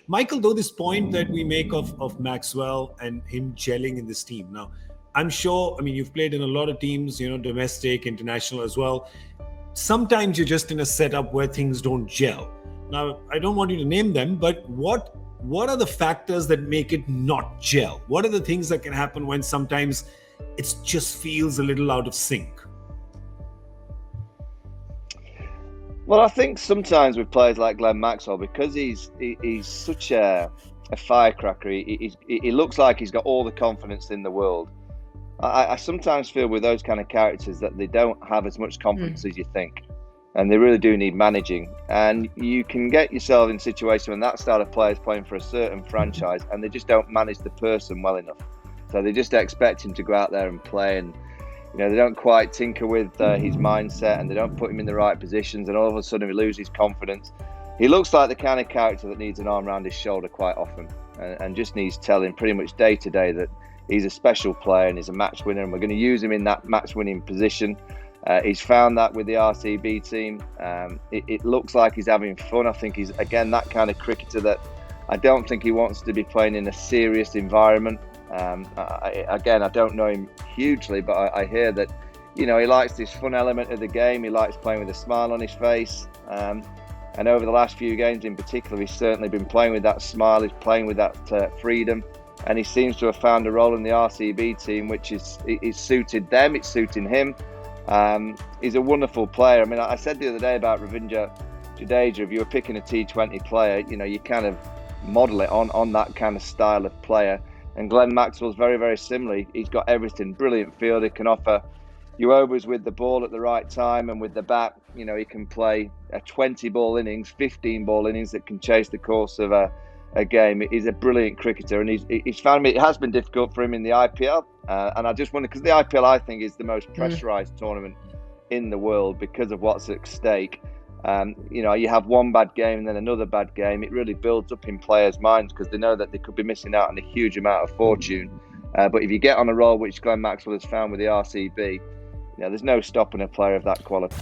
Michael, though, this point that we make of Maxwell and him gelling in this team. Now, I'm sure, I mean, you've played in a lot of teams, domestic, international as well. Sometimes you're just in a setup where things don't gel. Now, I don't want you to name them, but what are the factors that make it not gel? What are the things that can happen when sometimes it just feels a little out of sync? Well, I think sometimes with players like Glenn Maxwell, because he's such a firecracker, he looks like he's got all the confidence in the world. I sometimes feel with those kind of characters that they don't have as much confidence as you think, and they really do need managing. And you can get yourself in a situation when that style of player is playing for a certain franchise and they just don't manage the person well enough. So they just expect him to go out there and play, and they don't quite tinker with his mindset, and they don't put him in the right positions, and all of a sudden he loses confidence. He looks like the kind of character that needs an arm around his shoulder quite often, and just needs telling pretty much day to day that he's a special player and he's a match winner, and we're going to use him in that match winning position. He's found that with the RCB team. It looks like he's having fun. I think he's, again, that kind of cricketer that I don't think he wants to be playing in a serious environment. I don't know him hugely, but I hear that, he likes this fun element of the game. He likes playing with a smile on his face. And over the last few games in particular, he's certainly been playing with that smile. He's playing with that freedom. And he seems to have found a role in the RCB team, which is suited them. It's suiting him. He's a wonderful player. I mean, I said the other day about Ravindra Jadeja, if you were picking a T20 player, you kind of model it on that kind of style of player. And Glenn Maxwell's very, very similar. He's got everything. Brilliant fielder, can offer you overs with the ball at the right time and with the bat. He can play a 20-ball innings, 15-ball innings that can chase the course of a game. He's a brilliant cricketer, and he's found it has been difficult for him in the IPL. And I just wonder, because the IPL, I think, is the most pressurised tournament in the world because of what's at stake. You have one bad game and then another bad game. It really builds up in players' minds because they know that they could be missing out on a huge amount of fortune. But if you get on a roll, which Glenn Maxwell has found with the RCB, there's no stopping a player of that quality.